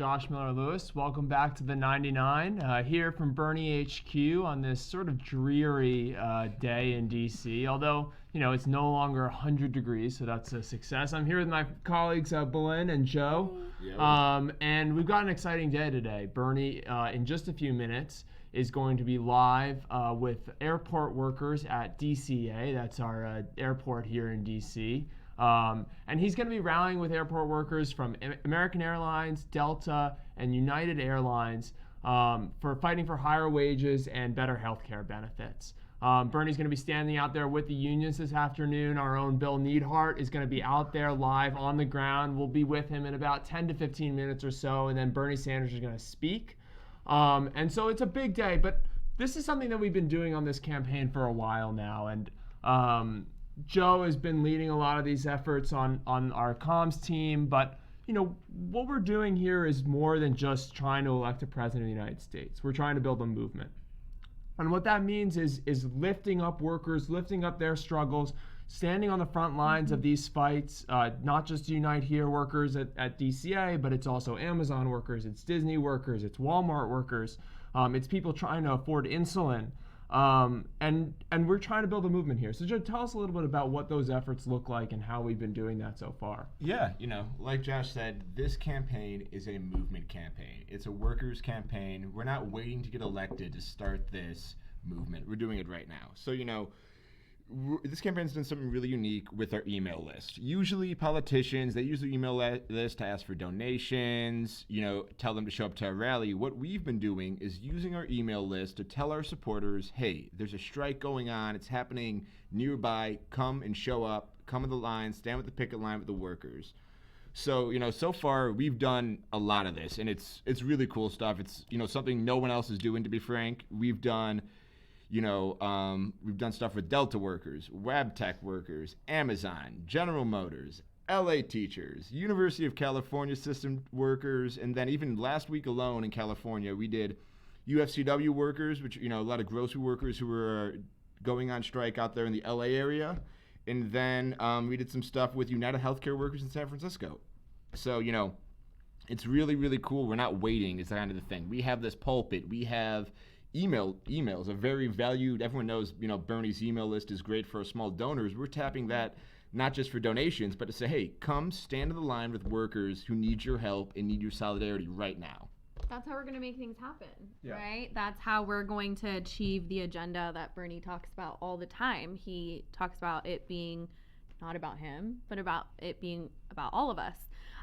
Josh Miller-Lewis. Welcome back to the 99. Here from Bernie HQ on this sort of dreary day in DC. Although, it's no longer 100 degrees, so that's a success. I'm here with my colleagues, Belen and Joe. And we've got an exciting day today. Bernie, in just a few minutes, is going to be live with airport workers at DCA. That's our airport here in DC. And he's going to be rallying with airport workers from American Airlines, Delta, and United Airlines for fighting for higher wages and better healthcare benefits. Bernie's going to be standing out there with the unions this afternoon. Our own Bill Neidhart is going to be out there live on the ground. We'll be with him in about 10 to 15 minutes or so, and then Bernie Sanders is going to speak. And so it's a big day, but this is something that we've been doing on this campaign for a while now. And Joe has been leading a lot of these efforts on our comms team, but what we're doing here is more than just trying to elect a president of the United States. We're trying to build a movement. And what that means is lifting up workers, lifting up their struggles, standing on the front lines of these fights, not just Unite Here workers at DCA, but it's also Amazon workers, it's Disney workers, it's Walmart workers, it's people trying to afford insulin. And we're trying to build a movement here. So Joe, tell us a little bit about what those efforts look like and how we've been doing that so far. Yeah, like Josh said, this campaign is a movement campaign. It's a workers' campaign. We're not waiting to get elected to start this movement. We're doing it right now. So, this campaign's done something really unique with our email list. Usually politicians, they use their email list to ask for donations, tell them to show up to our rally. What we've been doing is using our email list to tell our supporters, hey, there's a strike going on. It's happening nearby. Come and show up. Come in the line. Stand with the picket line with the workers. So, so far we've done a lot of this, and it's really cool stuff. It's, something no one else is doing, to be frank. We've done stuff with Delta workers, Wabtec workers, Amazon, General Motors, LA teachers, University of California system workers, and then even last week alone in California, we did UFCW workers, which, a lot of grocery workers who were going on strike out there in the LA area. And then we did some stuff with United Healthcare workers in San Francisco. So, it's really, really cool. We're not waiting is kind of the thing. We have this pulpit. We have emails are very valued. Everyone knows, Bernie's email list is great for small donors. We're tapping that not just for donations, but to say, hey, come stand in the line with workers who need your help and need your solidarity right now. That's how we're going to make things happen, right? That's how we're going to achieve the agenda that Bernie talks about all the time. He talks about it being not about him, but about it being about all of us.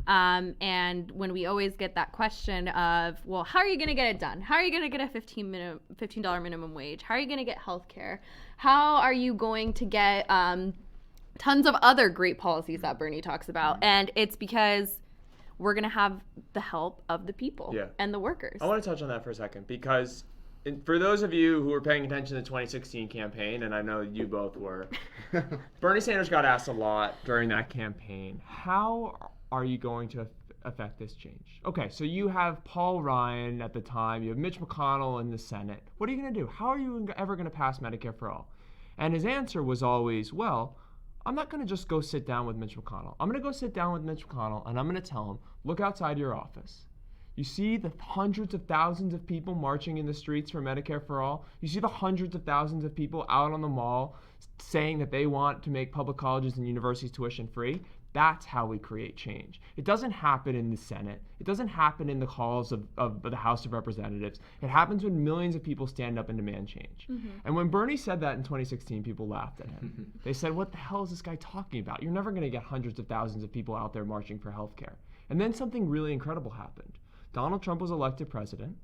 And when we always get that question of, well, how are you going to get it done? How are you going to get a $15 minimum wage? How are you going to get health care? How are you going to get tons of other great policies that Bernie talks about? And it's because we're going to have the help of the people and the workers. I want to touch on that for a second because for those of you who were paying attention to the 2016 campaign, and I know you both were, Bernie Sanders got asked a lot during that campaign, how are you going to affect this change? Okay, so you have Paul Ryan at the time, you have Mitch McConnell in the Senate. What are you going to do? How are you ever going to pass Medicare for all? And his answer was always, well, I'm not going to just go sit down with Mitch McConnell. I'm going to go sit down with Mitch McConnell and I'm going to tell him, look outside your office. You see the hundreds of thousands of people marching in the streets for Medicare for all? You see the hundreds of thousands of people out on the mall saying that they want to make public colleges and universities tuition free? That's how we create change. It doesn't happen in the Senate. It doesn't happen in the halls of the House of Representatives. It happens when millions of people stand up and demand change. And when Bernie said that in 2016, people laughed at him. They said, what the hell is this guy talking about? You're never going to get hundreds of thousands of people out there marching for health care. And then something really incredible happened. Donald Trump was elected president.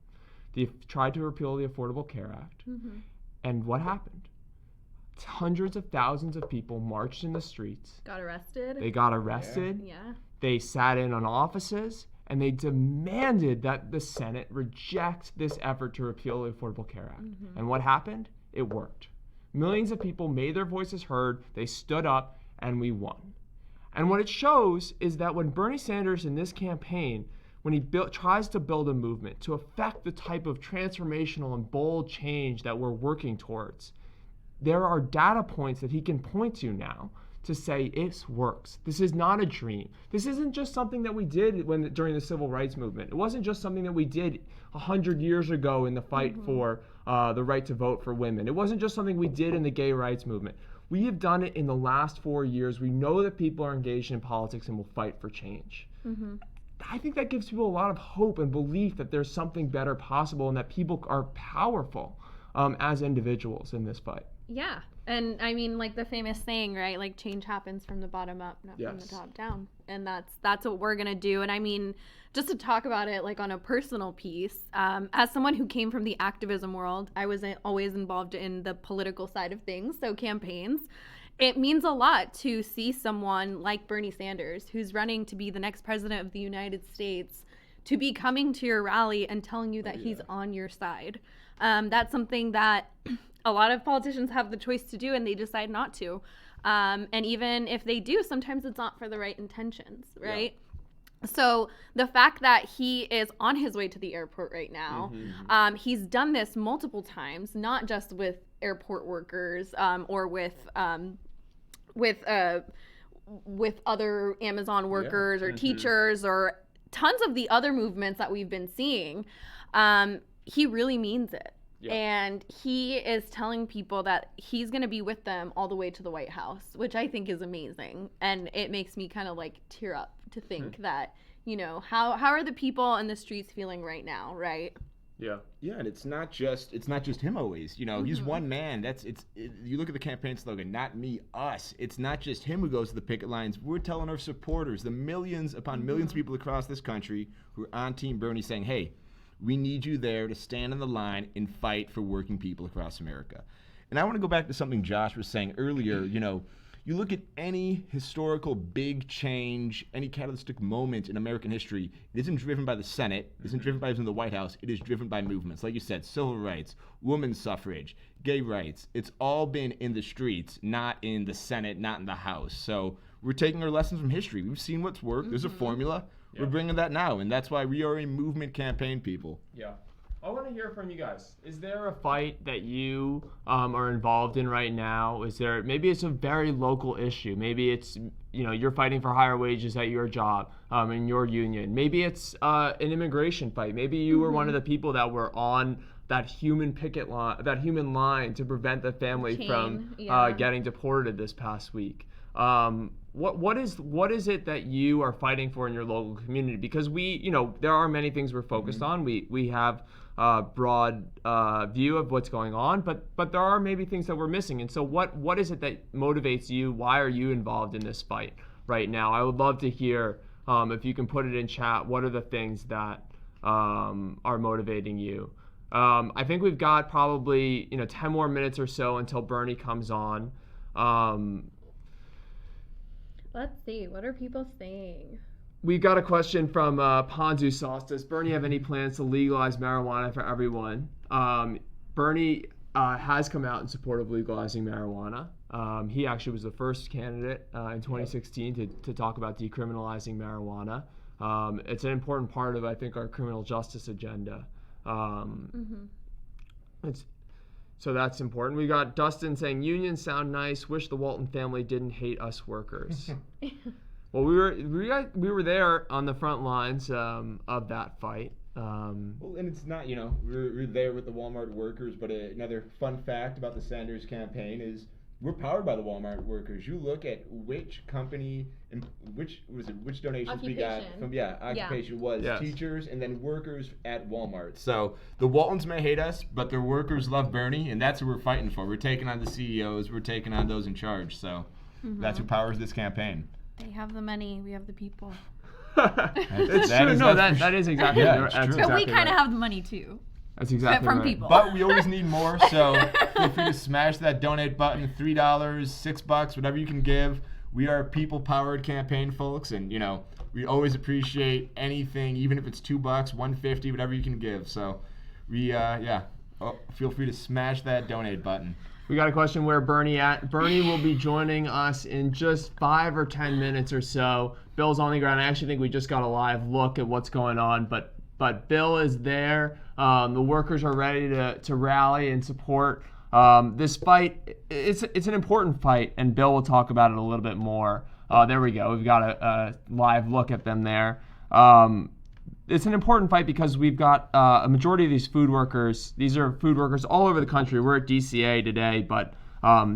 They tried to repeal the Affordable Care Act. And what happened? Hundreds of thousands of people marched in the streets. Got arrested. They got arrested. Yeah. They sat in on offices, and they demanded that the Senate reject this effort to repeal the Affordable Care Act. And what happened? It worked. Millions of people made their voices heard. They stood up, and we won. And what it shows is that when Bernie Sanders in this campaign, when he tries to build a movement to affect the type of transformational and bold change that we're working towards, there are data points that he can point to now to say it works. This is not a dream. This isn't just something that we did during the civil rights movement. It wasn't just something that we did 100 years ago in the fight for the right to vote for women. It wasn't just something we did in the gay rights movement. We have done it in the last 4 years. We know that people are engaged in politics and will fight for change. I think that gives people a lot of hope and belief that there's something better possible and that people are powerful as individuals in this fight. Yeah. And I mean, like the famous saying, right? Like change happens from the bottom up, not from the top down. And that's what we're going to do. And I mean, just to talk about it like on a personal piece, as someone who came from the activism world, I was always involved in the political side of things, so campaigns. It means a lot to see someone like Bernie Sanders, who's running to be the next president of the United States, to be coming to your rally and telling you that he's on your side. That's something that a lot of politicians have the choice to do and they decide not to. And even if they do, sometimes it's not for the right intentions, right? Yeah. So the fact that he is on his way to the airport right now, he's done this multiple times, not just with airport workers or with other Amazon workers or teachers or tons of the other movements that we've been seeing. He really means it. Yeah. And he is telling people that he's going to be with them all the way to the White House, which I think is amazing. And it makes me kind of like tear up to think that, you know, how are the people in the streets feeling right now, right? Yeah. Yeah, and it's not just him always. You know, he's one man. You look at the campaign slogan, not me, us. It's not just him who goes to the picket lines. We're telling our supporters, the millions upon millions of people across this country who are on Team Bernie saying, hey, we need you there to stand on the line and fight for working people across America. And I want to go back to something Josh was saying earlier. You know, you look at any historical big change, any catalytic moment in American history, it isn't driven by the Senate, it isn't driven by the White House, it is driven by movements. Like you said, civil rights, women's suffrage, gay rights. It's all been in the streets, not in the Senate, not in the House. So we're taking our lessons from history. We've seen what's worked. There's a formula. Yeah. We're bringing that now, and that's why we are a movement campaign, people. Yeah. I want to hear from you guys. Is there a fight that you are involved in right now? Maybe it's a very local issue. Maybe it's, you know, you're fighting for higher wages at your job, in your union. Maybe it's an immigration fight. Maybe you were one of the people that were on that human picket line, that human line to prevent the family from getting deported this past week. What is it that you are fighting for in your local community? Because there are many things we're focused on. We have a broad view of what's going on, but there are maybe things that we're missing. And so what is it that motivates you? Why are you involved in this fight right now? I would love to hear, if you can put it in chat, what are the things that are motivating you? I think we've got probably 10 more minutes or so until Bernie comes on. Let's see. What are people saying? We got a question from Ponzu Sauce. Does Bernie have any plans to legalize marijuana for everyone? Bernie has come out in support of legalizing marijuana. He actually was the first candidate in 2016 to talk about decriminalizing marijuana. It's an important part of, I think, our criminal justice agenda. So that's important. We got Dustin saying, unions sound nice. Wish the Walton family didn't hate us workers. Well, we were there on the front lines of that fight. Well, and it's not, we're there with the Walmart workers, but another fun fact about the Sanders campaign is we're powered by the Walmart workers. You look at which company and which donations we got from occupation was teachers and then workers at Walmart. So the Waltons may hate us, but their workers love Bernie, and that's what we're fighting for. We're taking on the CEOs, we're taking on those in charge. So that's who powers this campaign. They have the money, we have the people. It's true. That is exactly right. But we kind of have the money too. That's exactly from right. people. But we always need more, so feel free to smash that donate button, $3, $6, whatever you can give. We are a people-powered campaign, folks, and we always appreciate anything, even if it's $2, $1.50, whatever you can give. So we feel free to smash that donate button. We got a question, where Bernie at? Bernie will be joining us in just 5 or 10 minutes or so. Bill's on the ground. I actually think we just got a live look at what's going on, but Bill is there. The workers are ready to rally and support This fight, it's an important fight, and Bill will talk about it a little bit more. There we go. We've got a live look at them there. It's an important fight because we've got a majority of these food workers. These are food workers all over the country. We're at DCA today, but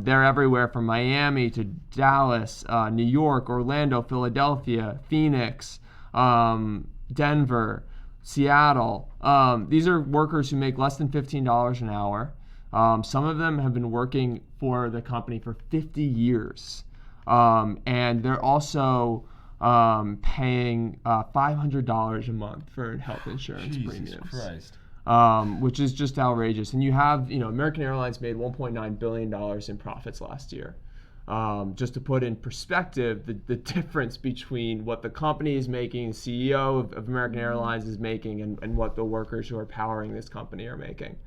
they're everywhere from Miami to Dallas, New York, Orlando, Philadelphia, Phoenix, Denver, Seattle. These are workers who make less than $15 an hour. Some of them have been working for the company for 50 years. And they're also paying $500 a month for health insurance premiums. Jesus Christ. Which is just outrageous. And you have, American Airlines made $1.9 billion in profits last year. Just to put in perspective, the difference between what the company is making, the CEO of American Airlines is making, and what the workers who are powering this company are making.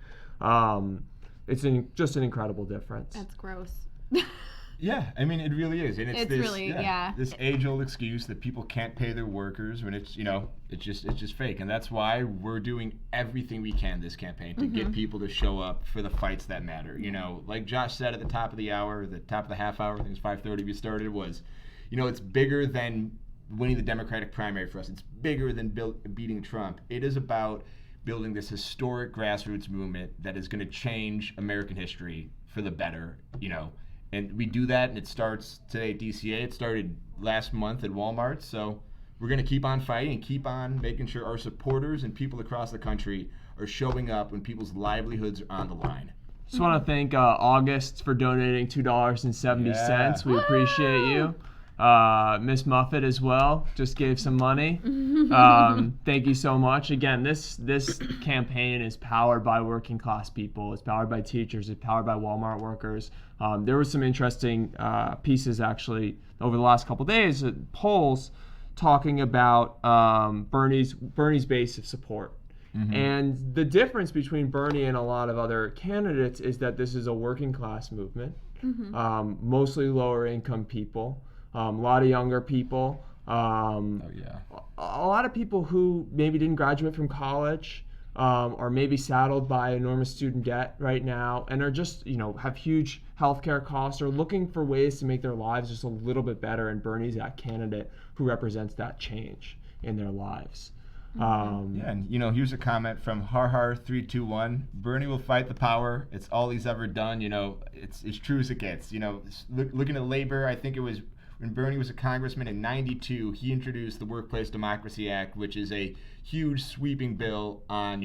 It's just an incredible difference. That's gross. Yeah, I mean, it really is. And it's this, really, this age-old excuse that people can't pay their workers when it's, it's just fake. And that's why we're doing everything we can this campaign to get people to show up for the fights that matter. Like Josh said at the top of the hour, the top of the half hour, I think it's 5:30 we started, was, it's bigger than winning the Democratic primary for us. It's bigger than beating Trump. It is about building this historic grassroots movement that is going to change American history for the better, And we do that, and it starts today at DCA. It started last month at Walmart. So we're going to keep on fighting and keep on making sure our supporters and people across the country are showing up when people's livelihoods are on the line. Just want to thank August for donating $2.70. Yeah. We appreciate you. Miss Muffet as well just gave some money. Thank you so much. Again, this campaign is powered by working class people. It's powered by teachers. It's powered by Walmart workers. There were some interesting pieces actually over the last couple of days, polls talking about Bernie's base of support. And the difference between Bernie and a lot of other candidates is that this is a working class movement, mostly lower income people. A lot of younger people, a lot of people who maybe didn't graduate from college, or maybe saddled by enormous student debt right now, and are just, have huge healthcare costs, or looking for ways to make their lives just a little bit better. And Bernie's that candidate who represents that change in their lives. And here's a comment from Har321. Bernie will fight the power. It's all he's ever done. It's as true as it gets. Looking at labor, I think it was when Bernie was a congressman in '92, he introduced the Workplace Democracy Act, which is a huge sweeping bill on,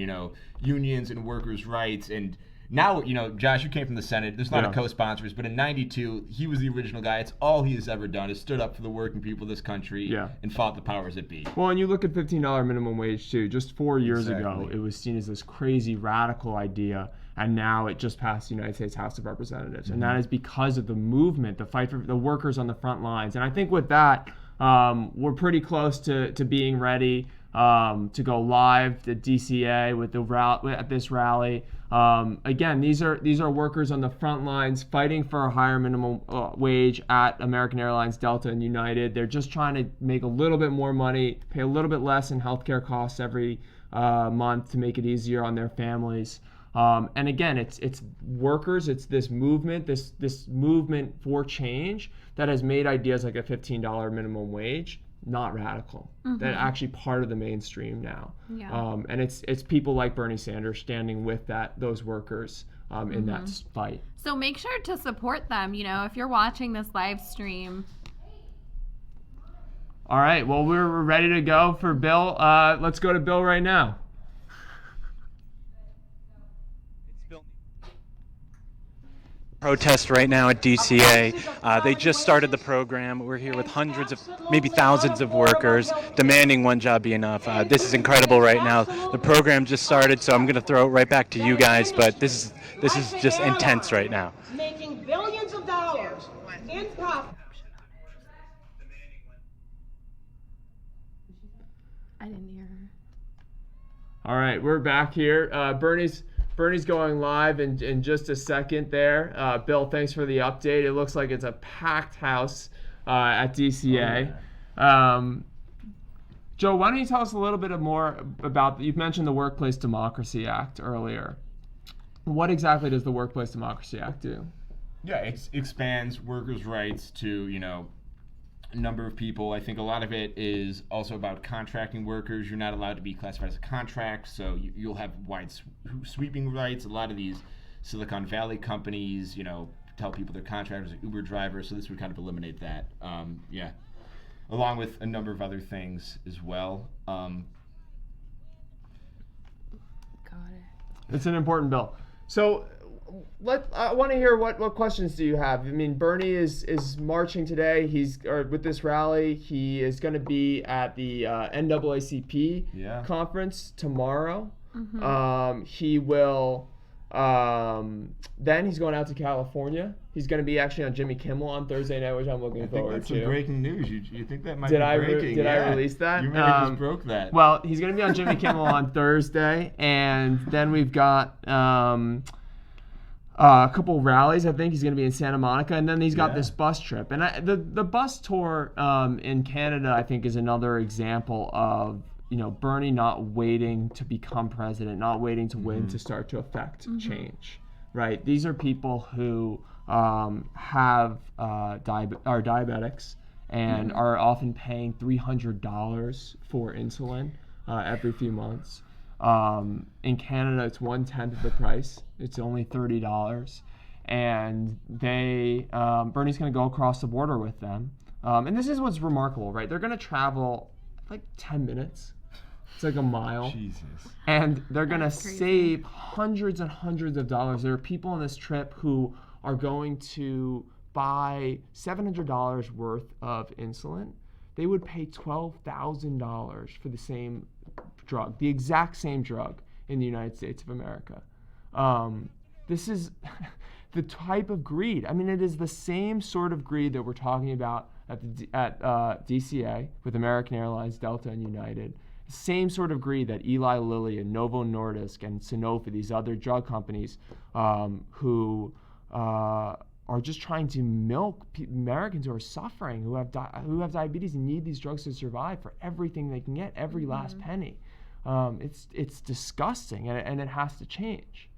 unions and workers' rights. And now, Josh, you came from the Senate. There's a lot of co-sponsors, but in '92, he was the original guy. It's all he has ever done is stood up for the working people of this country and fought the powers that be. Well, and you look at $15 minimum wage, too. Just 4 years ago, it was seen as this crazy radical idea, and now it just passed the United States House of Representatives. And that is because of the movement, the fight for the workers on the front lines. And I think with that, we're pretty close to being ready to go live at DCA at this rally. Again, these are workers on the front lines fighting for a higher minimum wage at American Airlines, Delta, and United. They're just trying to make a little bit more money, pay a little bit less in healthcare costs every month to make it easier on their families. And again, it's workers. It's this movement for change that has made ideas like a $15 minimum wage not radical. They're actually part of the mainstream now. And it's people like Bernie Sanders standing with those workers in that fight. So make sure to support them. If you're watching this live stream. All right. Well, we're ready to go for Bill. Let's go to Bill right now. Protest right now at DCA. They just started the program. We're here with hundreds of, maybe thousands of workers demanding one job be enough. This is incredible right now. The program just started, so I'm going to throw it right back to you guys, but this is just intense right now. Making billions of dollars in profit. I didn't hear her. All right, we're back here. Bernie's going live in just a second there. Bill, thanks for the update. It looks like it's a packed house at DCA. Joe, why don't you tell us a little bit more about, you've mentioned the Workplace Democracy Act earlier. what exactly does the Workplace Democracy Act do? Yeah, it expands workers' rights to, a number of people. I think a lot of it is also about contracting workers. You're not allowed to be classified as a contract, so you'll have wide sweeping rights. A lot of these Silicon Valley companies, tell people they're contractors, like Uber drivers, so this would kind of eliminate that. Along with a number of other things as well. Got it. It's an important bill. So I want to hear what questions do you have? I mean, Bernie is marching today. With this rally. He is going to be at the NAACP conference tomorrow. Mm-hmm. He will. Then he's going out to California. He's going to be actually on Jimmy Kimmel on Thursday night, which I'm looking forward to. I think that's some breaking news. You think that might be breaking? Did I release that? You really just broke that. Well, he's going to be on Jimmy Kimmel on Thursday, and then we've got a couple rallies. I think he's going to be in Santa Monica, and then he's got this bus trip. And the bus tour in Canada, I think, is another example of Bernie not waiting to become president, not waiting to win to start to affect change. Right? These are people who are diabetics and are often paying $300 for insulin every few months. In Canada, it's 1/10 of the price. It's only $30, and Bernie's going to go across the border with them. And this is what's remarkable, right? They're going to travel like 10 minutes. It's like a mile. Jesus. And they're going to save hundreds and hundreds of dollars. There are people on this trip who are going to buy $700 worth of insulin. They would pay $12,000 for the same drug, the exact same drug in the United States of America. This is the type of greed. I mean, it is the same sort of greed that we're talking about at DCA with American Airlines, Delta, and United. Same sort of greed that Eli Lilly and Novo Nordisk and Sanofi, these other drug companies, who are just trying to milk Americans who are suffering, who have diabetes and need these drugs to survive for everything they can get, every last penny. It's disgusting, and it has to change.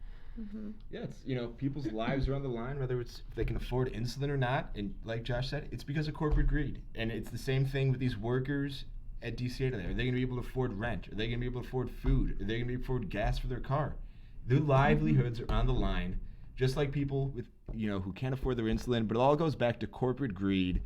Yeah, it's people's lives are on the line, whether it's if they can afford insulin or not. And like Josh said, it's because of corporate greed. And it's the same thing with these workers at DCA today. Are they going to be able to afford rent? Are they going to be able to afford food? Are they going to be able to afford gas for their car? Their livelihoods are on the line, just like people with who can't afford their insulin. But it all goes back to corporate greed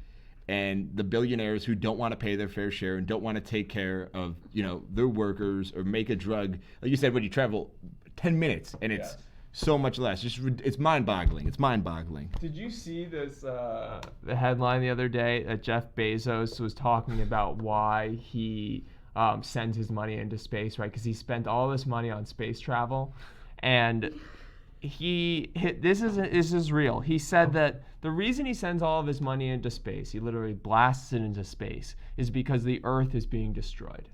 and the billionaires who don't want to pay their fair share and don't want to take care of their workers or make a drug. Like you said, when you travel 10 minutes and it's so much less. It's mind-boggling. It's mind-boggling. Did you see this the headline the other day that Jeff Bezos was talking about why he sends his money into space, right? Because he spent all this money on space travel, and this is real. He said that the reason he sends all of his money into space, he literally blasts it into space, is because the Earth is being destroyed.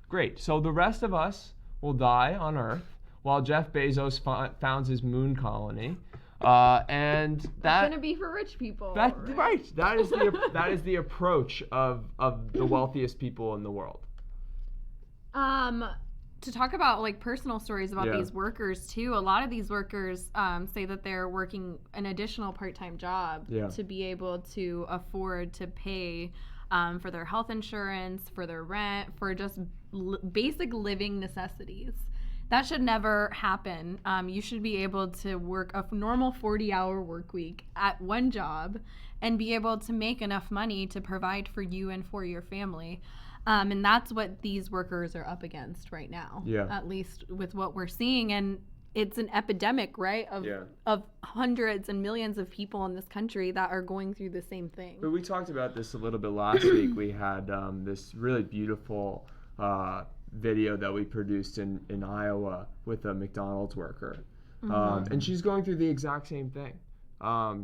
Great. So the rest of us will die on Earth, while Jeff Bezos founds his moon colony, and that's gonna be for rich people. Right. That is the approach of the wealthiest people in the world. To talk about like personal stories about these workers too. A lot of these workers say that they're working an additional part-time job to be able to afford to pay for their health insurance, for their rent, for just basic living necessities. That should never happen. You should be able to work a normal 40-hour work week at one job and be able to make enough money to provide for you and for your family. And that's what these workers are up against right now, at least with what we're seeing. And it's an epidemic, right, of hundreds and millions of people in this country that are going through the same thing. But we talked about this a little bit last week. We had this really beautiful video that we produced in Iowa with a McDonald's worker. And she's going through the exact same thing.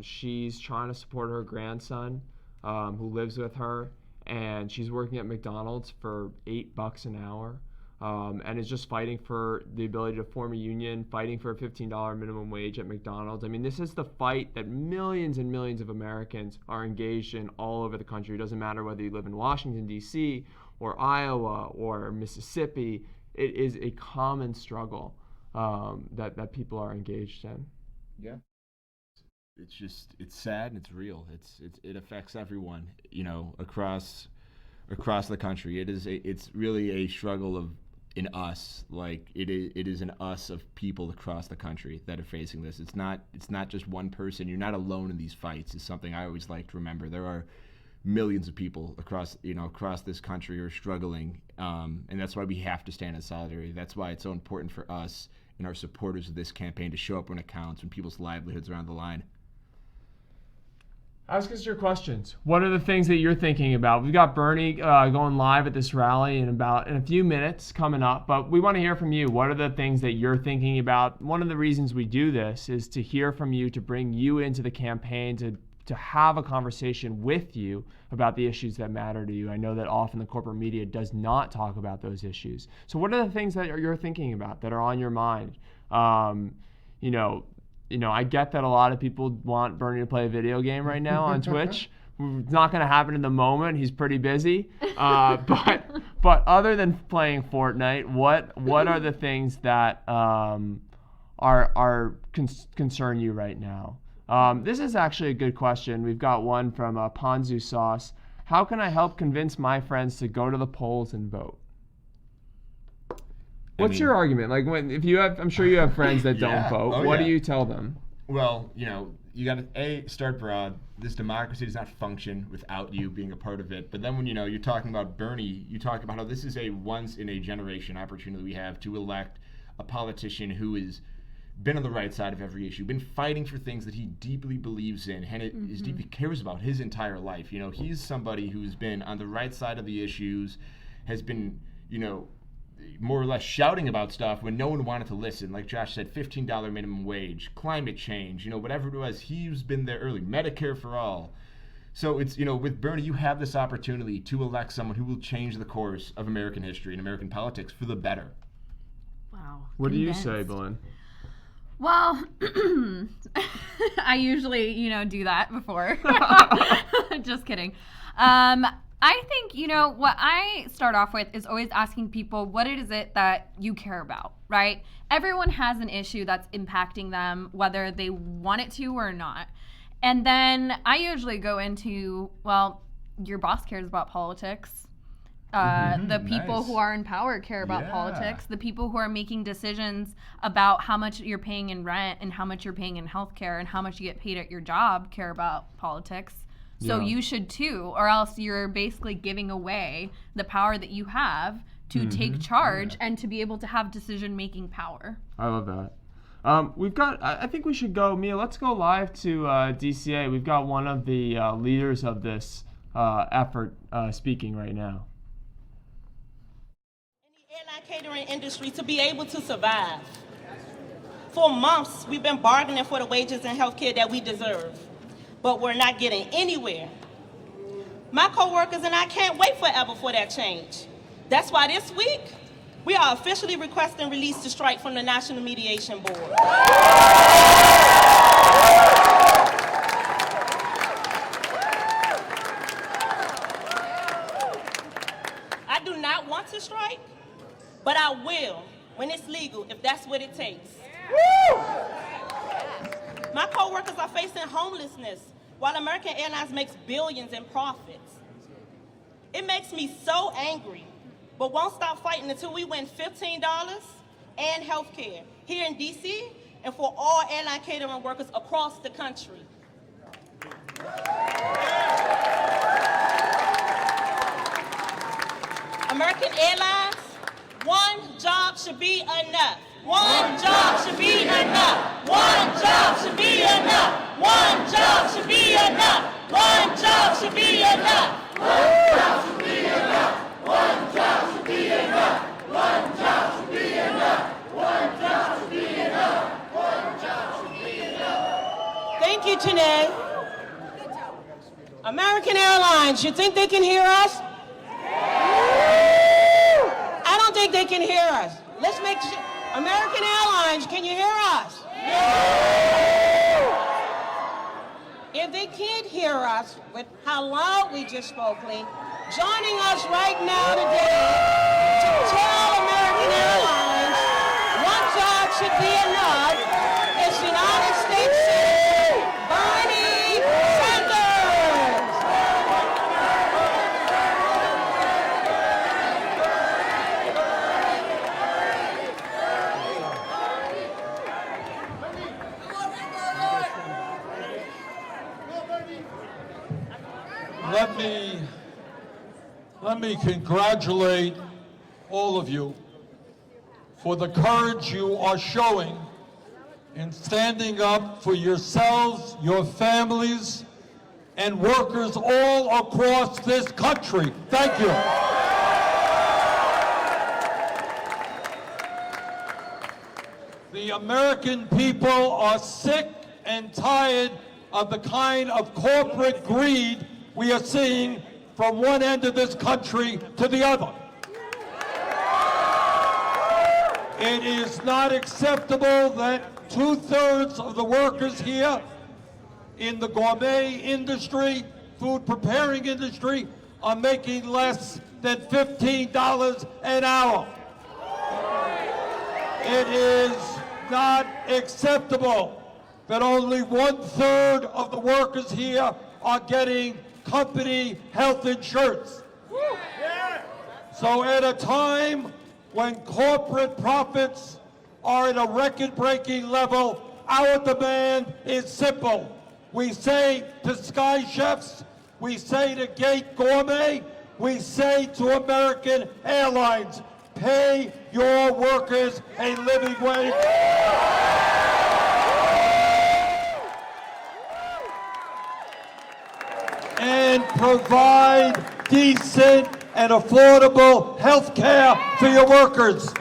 She's trying to support her grandson who lives with her, and she's working at McDonald's for $8 an hour, and is just fighting for the ability to form a union, fighting for a $15 minimum wage at McDonald's. I mean, this is the fight that millions and millions of Americans are engaged in all over the country. It doesn't matter whether you live in Washington, D.C., or Iowa, or Mississippi. It is a common struggle. that people are engaged in. Yeah. It's sad and it's real. It affects everyone, across the country. It's really a struggle in us. Like it is an us of people across the country that are facing this. It's not just one person. You're not alone in these fights. Is something I always like to remember. There are millions of people across this country who are struggling, and that's why we have to stand in solidarity. That's why it's so important for us and our supporters of this campaign to show up when it counts, when people's livelihoods are on the line. Ask us your questions. What are the things that you're thinking about? We've got Bernie going live at this rally in a few minutes coming up, but we want to hear from you. What are the things that you're thinking about? One of the reasons we do this is to hear from you, to bring you into the campaign, to have a conversation with you about the issues that matter to you. I know that often the corporate media does not talk about those issues. So what are the things that you're thinking about, that are on your mind? I get that a lot of people want Bernie to play a video game right now on Twitch. It's not going to happen in the moment. He's pretty busy. But other than playing Fortnite, what are the things that concern you right now? This is actually a good question. We've got one from Ponzu Sauce. How can I help convince my friends to go to the polls and vote? What's your argument? Like I'm sure you have friends that don't vote. Oh, what yeah. do you tell them? Well, you got to start broad. This democracy does not function without you being a part of it. But then when you're talking about Bernie, you talk about how this is a once in a generation opportunity we have to elect a politician who has been on the right side of every issue, been fighting for things that he deeply believes in and is deeply cares about his entire life. He's somebody who's been on the right side of the issues, has been, more or less shouting about stuff when no one wanted to listen. Like Josh said, $15 minimum wage, climate change, whatever it was, he's been there early. Medicare for all. So it's, with Bernie, you have this opportunity to elect someone who will change the course of American history and American politics for the better. Wow. What do you say, Belen? Well, I usually, do that before. Just kidding. I think, what I start off with is always asking people, what is it that you care about, right? Everyone has an issue that's impacting them, whether they want it to or not. And then I usually go into, well, your boss cares about politics. The people who are in power care about politics. The people who are making decisions about how much you're paying in rent and how much you're paying in healthcare and how much you get paid at your job care about politics. So you should too, or else you're basically giving away the power that you have to take charge and to be able to have decision-making power. I love that. I think we should go, Mia, let's go live to DCA. We've got one of the leaders of this effort speaking right now. In the airline catering industry to be able to survive. For months, we've been bargaining for the wages and health care that we deserve, but we're not getting anywhere. My coworkers and I can't wait forever for that change. That's why this week, we are officially requesting release to strike from the National Mediation Board. I do not want to strike, but I will when it's legal, if that's what it takes. My coworkers are facing homelessness while American Airlines makes billions in profits. It makes me so angry, but won't stop fighting until we win $15 and health care here in DC and for all airline catering workers across the country. American Airlines, one job should be enough. One job should be enough. One job should be enough. One job should be enough. One job should be enough. One job should be enough. One job should be enough. One job should be enough. One job should be enough. One job should be enough. Thank you, Janae. American Airlines, you think they can hear us? I don't think they can hear us. Let's make sure. American Airlines, can you hear us? If they can't hear us with how loud we just spoke, joining us right now today to tell American Airlines one job should let me congratulate all of you for the courage you are showing in standing up for yourselves, your families, and workers all across this country. Thank you. The American people are sick and tired of the kind of corporate greed we are seeing from one end of this country to the other. It is not acceptable that 2/3 of the workers here in the gourmet industry, food preparing industry, are making less than $15 an hour. It is not acceptable that only 1/3 of the workers here are getting company health insurance. So at a time when corporate profits are at a record-breaking level, our demand is simple. We say to Sky Chefs, we say to Gate Gourmet, we say to American Airlines, pay your workers a living wage. And provide decent and affordable health care for your workers.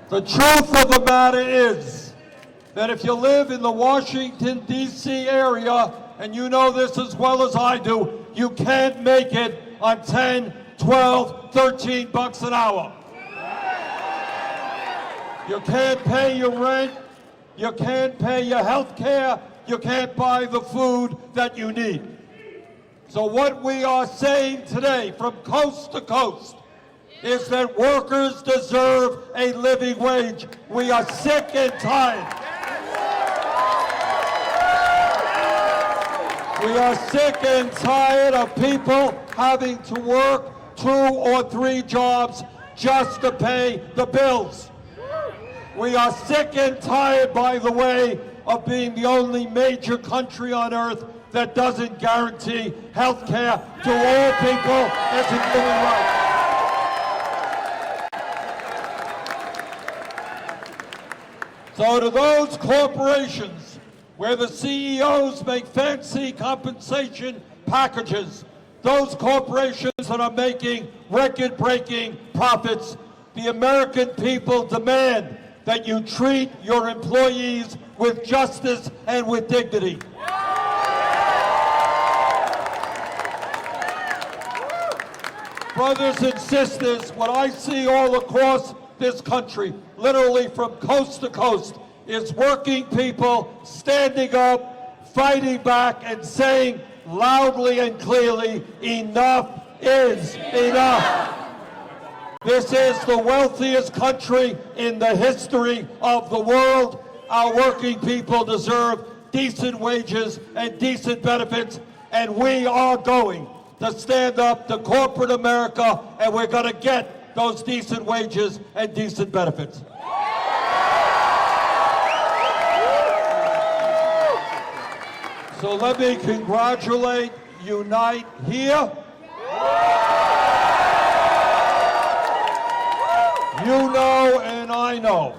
The truth of the matter is that if you live in the Washington, D.C. area, and you know this as well as I do, you can't make it on 10, 12, 13 bucks an hour. You can't pay your rent, you can't pay your health care, you can't buy the food that you need. So what we are saying today from coast to coast is that workers deserve a living wage. We are sick and tired. We are sick and tired of people having to work 2 or 3 jobs just to pay the bills. We are sick and tired, by the way, of being the only major country on earth that doesn't guarantee health care to all people as a human right. So to those corporations where the CEOs make fancy compensation packages, those corporations that are making record-breaking profits, the American people demand that you treat your employees with justice and with dignity. Brothers and sisters, what I see all across this country, literally from coast to coast, is working people standing up, fighting back, and saying loudly and clearly, enough is enough. This is the wealthiest country in the history of the world. Our working people deserve decent wages and decent benefits, and we are going to stand up to corporate America, and we're going to get those decent wages and decent benefits. So let me congratulate Unite here. You know and I know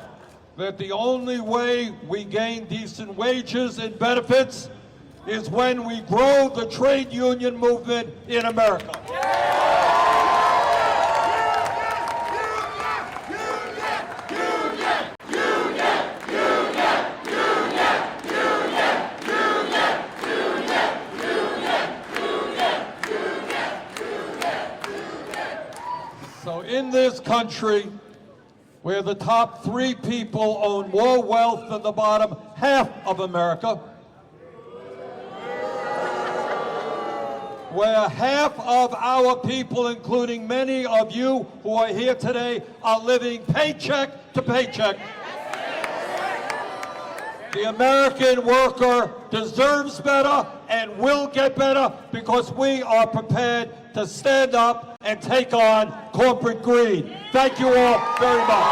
that the only way we gain decent wages and benefits is when we grow the trade union movement in America. So in this country, where the top 3 people own more wealth than the bottom half of America, where half of our people, including many of you who are here today, are living paycheck to paycheck. The American worker deserves better and will get better because we are prepared to stand up and take on corporate greed. Thank you all very much.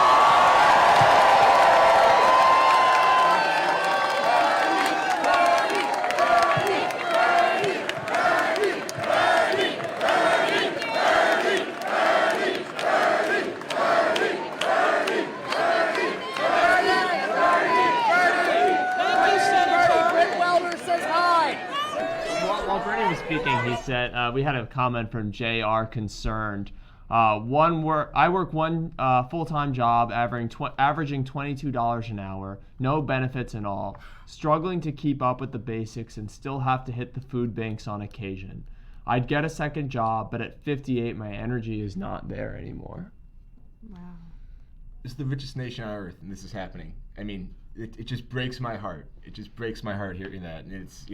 while Bernie was speaking, he said, we had a comment from JR Concerned. I work one full-time job, averaging $22 an hour, no benefits and all, struggling to keep up with the basics and still have to hit the food banks on occasion. I'd get a second job, but at 58, my energy is not there anymore. Wow. It's the richest nation on earth, and this is happening. I mean, it just breaks my heart. It just breaks my heart hearing that. And it's,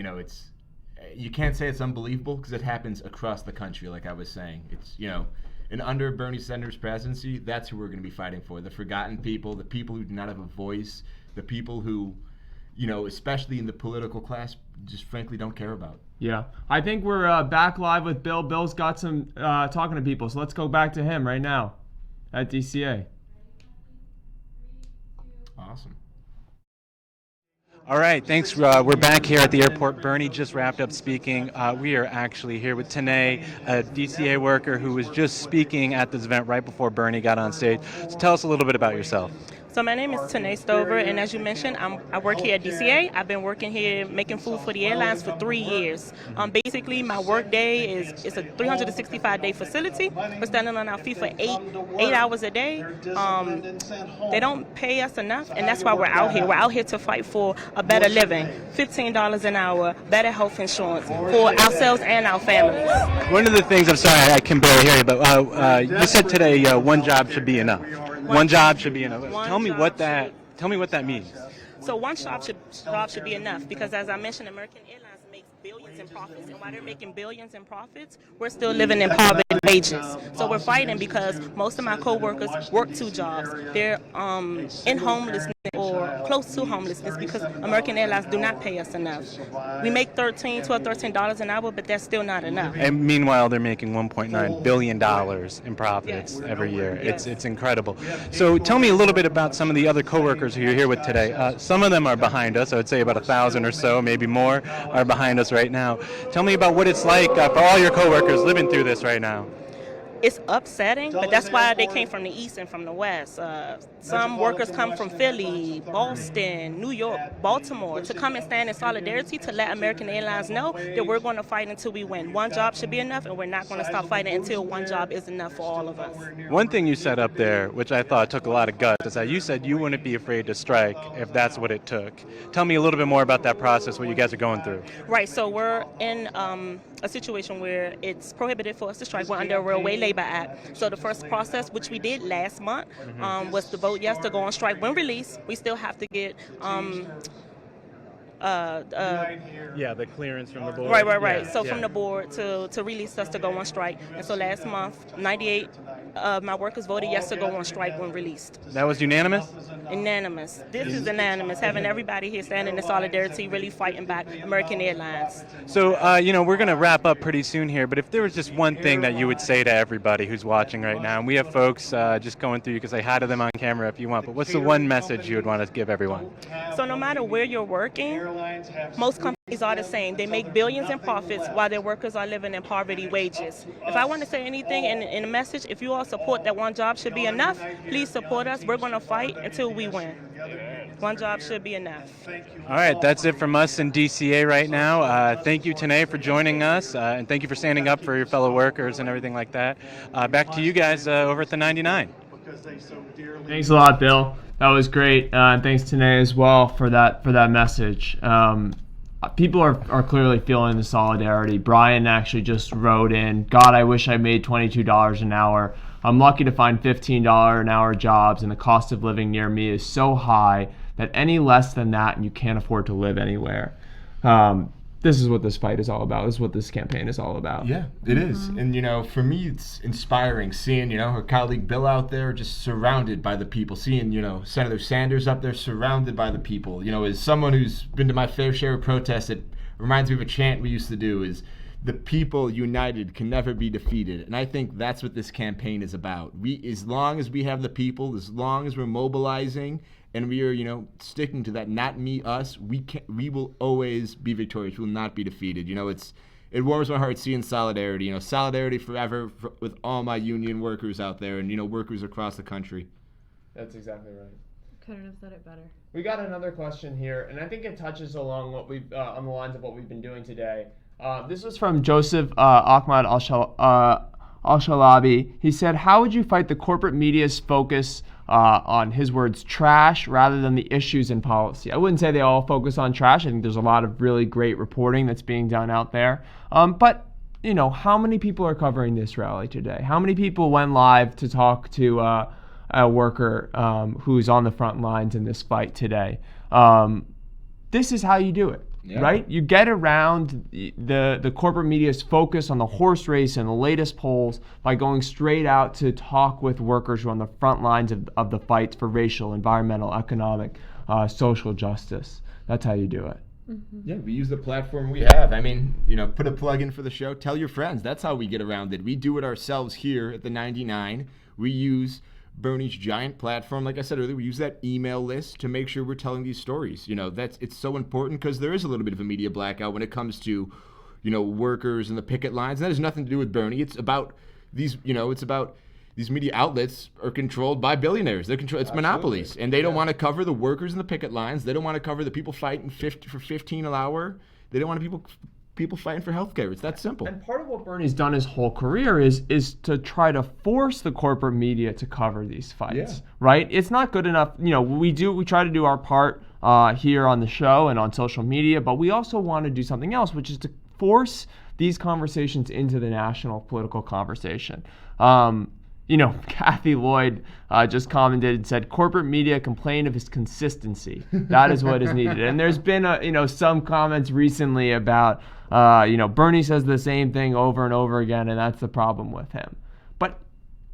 you can't say it's unbelievable because it happens across the country, like I was saying. It's, and under Bernie Sanders' presidency, that's who we're going to be fighting for. The forgotten people, the people who do not have a voice, the people who, especially in the political class, just frankly don't care about. Yeah. I think we're back live with Bill. Bill's got some talking to people, so let's go back to him right now at DCA. Awesome. All right, thanks. We're back here at the airport. Bernie just wrapped up speaking. We are actually here with Tanae, a DCA worker who was just speaking at this event right before Bernie got on stage. So tell us a little bit about yourself. So my name is Tanae Stover, and as you mentioned, I work here at DCA. I've been working here making food for the airlines for 3 years. Basically, my work day is a 365-day facility. We're standing on our feet for eight hours a day. They don't pay us enough, and that's why we're out here. We're out here to fight for a better living, $15 an hour, better health insurance for ourselves and our families. One of the things, I'm sorry, I can barely hear you, but you said today one job should be enough. One job should be enough. Tell me what that means. So one job should be enough because, as I mentioned, American Airlines makes billions in profits, and while they're making billions in profits, we're still living in poverty wages. So we're fighting because most of my coworkers work 2 jobs. They're in homelessness or close to homelessness because American Airlines do not pay us enough. We make $13 an hour, but that's still not enough. And meanwhile, they're making $1.9 billion in profits Yes. every year. Yes. It's incredible. So tell me a little bit about some of the other coworkers who you're here with today. Some of them are behind us. I would say about 1,000 or so, maybe more, are behind us right now. Tell me about what it's like for all your coworkers living through this right now. It's upsetting, but that's why they came from the east and from the west. Some workers come from Philly, Boston, New York, Baltimore to come and stand in solidarity to let American Airlines know that we're going to fight until we win. One job should be enough, and we're not going to stop fighting until one job is enough for all of us. One thing you said up there, which I thought took a lot of guts, is that you said you wouldn't be afraid to strike if that's what it took. Tell me a little bit more about that process, what you guys are going through. Right, so we're in a situation where it's prohibited for us to strike. We're under a Railway Labor Act. So the first process, which we did last month, was to vote yes to go on strike. When released, we still have to get the clearance from the board. Right. So from the board to release us to go on strike. And so last month, 98 of my workers voted yes to go on strike when released. That was unanimous? Unanimous. This is unanimous, having everybody here standing in solidarity, really fighting back American Airlines. So, we're going to wrap up pretty soon here, but if there was just one thing that you would say to everybody who's watching right now, and we have folks just going through, you can say hi to them on camera if you want, but what's the one message you would want to give everyone? So no matter where you're working, most companies are the same. They make billions in profits while their workers are living in poverty wages. If I want to say anything in a message, if you all support that one job should be enough, please support us. We're going to fight until we win. One job should be enough. All right, that's it from us in DCA right now. Thank you, Tanae, for joining us, and thank you for standing up for your fellow workers and everything like that. Back to you guys over at the 99. Thanks a lot, Bill. That was great. And thanks, Tanae, as well for that message. People are clearly feeling the solidarity. Brian actually just wrote in, God, I wish I made $22 an hour. I'm lucky to find $15 an hour jobs, and the cost of living near me is so high that any less than that, and you can't afford to live anywhere. This is what this fight is all about. This is what this campaign is all about. Yeah, it is. And, for me, it's inspiring seeing, her colleague Bill out there just surrounded by the people. Seeing, Senator Sanders up there surrounded by the people. As someone who's been to my fair share of protests, it reminds me of a chant we used to do is, the people united can never be defeated. And I think that's what this campaign is about. As long as we have the people, as long as we're mobilizing, and we are, sticking to that, not me, us, we will always be victorious. We will not be defeated. It warms my heart seeing solidarity. Solidarity forever with all my union workers out there and, workers across the country. That's exactly right. Couldn't have said it better. We got another question here, and I think it touches along what we've on the lines of what we've been doing today. This was from Joseph Ahmad Al-Shalabi. He said, how would you fight the corporate media's focus on, his words, trash rather than the issues and policy? I wouldn't say they all focus on trash. I think there's a lot of really great reporting that's being done out there. But, how many people are covering this rally today? How many people went live to talk to a worker who's on the front lines in this fight today? This is how you do it. Yeah. Right? You get around the corporate media's focus on the horse race and the latest polls by going straight out to talk with workers who are on the front lines of the fights for racial, environmental, economic, social justice. That's how you do it. Mm-hmm. Yeah, we use the platform we have. I mean, put a plug in for the show. Tell your friends. That's how we get around it. We do it ourselves here at the 99. We use Bernie's giant platform. Like I said earlier, we use that email list to make sure we're telling these stories. It's so important because there is a little bit of a media blackout when it comes to, workers and the picket lines. And that has nothing to do with Bernie. It's about these, it's about these media outlets are controlled by billionaires. It's monopolies, and they don't want to cover the workers in the picket lines. They don't want to cover the people fighting for 15 an hour. They don't want people fighting for healthcare. It's that simple. And part of what Bernie's done his whole career is to try to force the corporate media to cover these fights, right? It's not good enough. We try to do our part here on the show and on social media, but we also want to do something else, which is to force these conversations into the national political conversation. Kathy Lloyd just commented and said, corporate media complain of his consistency. That is what is needed. And there's been, some comments recently about, Bernie says the same thing over and over again, and that's the problem with him. But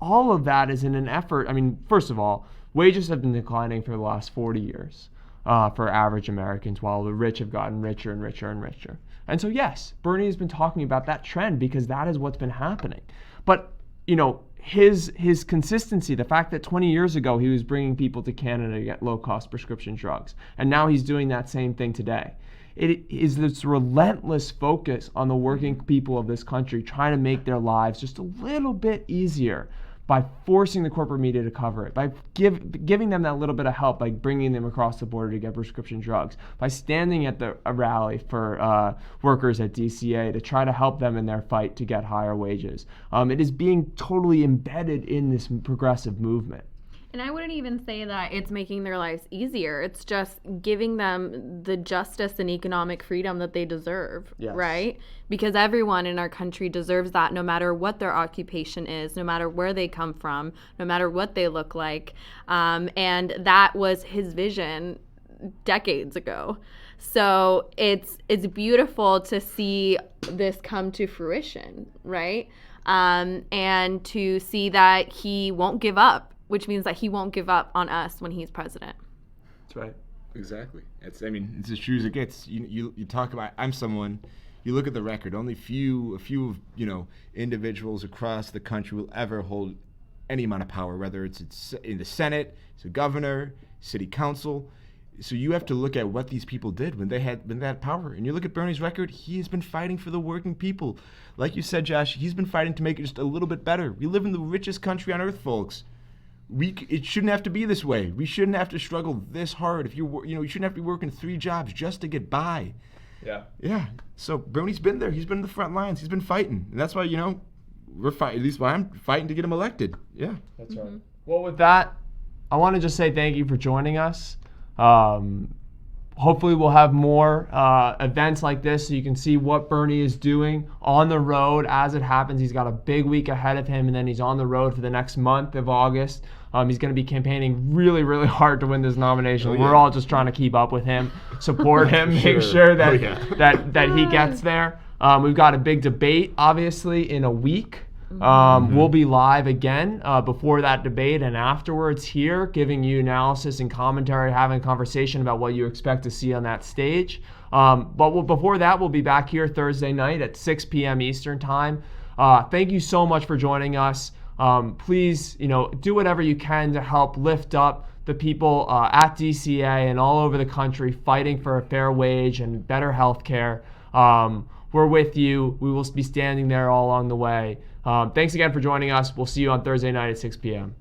all of that is in an effort. I mean, first of all, wages have been declining for the last 40 years for average Americans, while the rich have gotten richer and richer and richer. And so, yes, Bernie has been talking about that trend because that is what's been happening. But, his consistency, the fact that 20 years ago he was bringing people to Canada to get low-cost prescription drugs, and now he's doing that same thing today. It is this relentless focus on the working people of this country, trying to make their lives just a little bit easier by forcing the corporate media to cover it, by giving them that little bit of help, by bringing them across the border to get prescription drugs, by standing at a rally for workers at DCA to try to help them in their fight to get higher wages. It is being totally embedded in this progressive movement. And I wouldn't even say that it's making their lives easier. It's just giving them the justice and economic freedom that they deserve, right? Because everyone in our country deserves that, no matter what their occupation is, no matter where they come from, no matter what they look like. And that was his vision decades ago. So it's beautiful to see this come to fruition, right? And to see that he won't give up, which means that he won't give up on us when he's president. That's right. Exactly. It's as true as it gets. You talk about, I'm someone, you look at the record, only a few individuals across the country will ever hold any amount of power, whether it's in the Senate, it's a governor, city council. So you have to look at what these people did when they had power. And you look at Bernie's record, he has been fighting for the working people. Like you said, Josh, he's been fighting to make it just a little bit better. We live in the richest country on earth, folks. It shouldn't have to be this way. We shouldn't have to struggle this hard. If you shouldn't have to be working 3 jobs just to get by. Yeah. So Bernie's been there. He's been in the front lines. He's been fighting, and that's why we're fighting. At least I'm fighting to get him elected. Yeah. That's right. Well, with that, I want to just say thank you for joining us. Hopefully we'll have more events like this so you can see what Bernie is doing on the road as it happens. He's got a big week ahead of him, and then he's on the road for the next month of August. He's going to be campaigning really, really hard to win this nomination. We're all just trying to keep up with him, support him, make sure that that he gets there. We've got a big debate, obviously, in a week. We'll be live again before that debate and afterwards here, giving you analysis and commentary, having a conversation about what you expect to see on that stage. But before that, we'll be back here Thursday night at 6 p.m. Eastern Time. Thank you so much for joining us. Please, do whatever you can to help lift up the people at DCA and all over the country fighting for a fair wage and better health care. We're with you. We will be standing there all along the way. Thanks again for joining us. We'll see you on Thursday night at 6 p.m.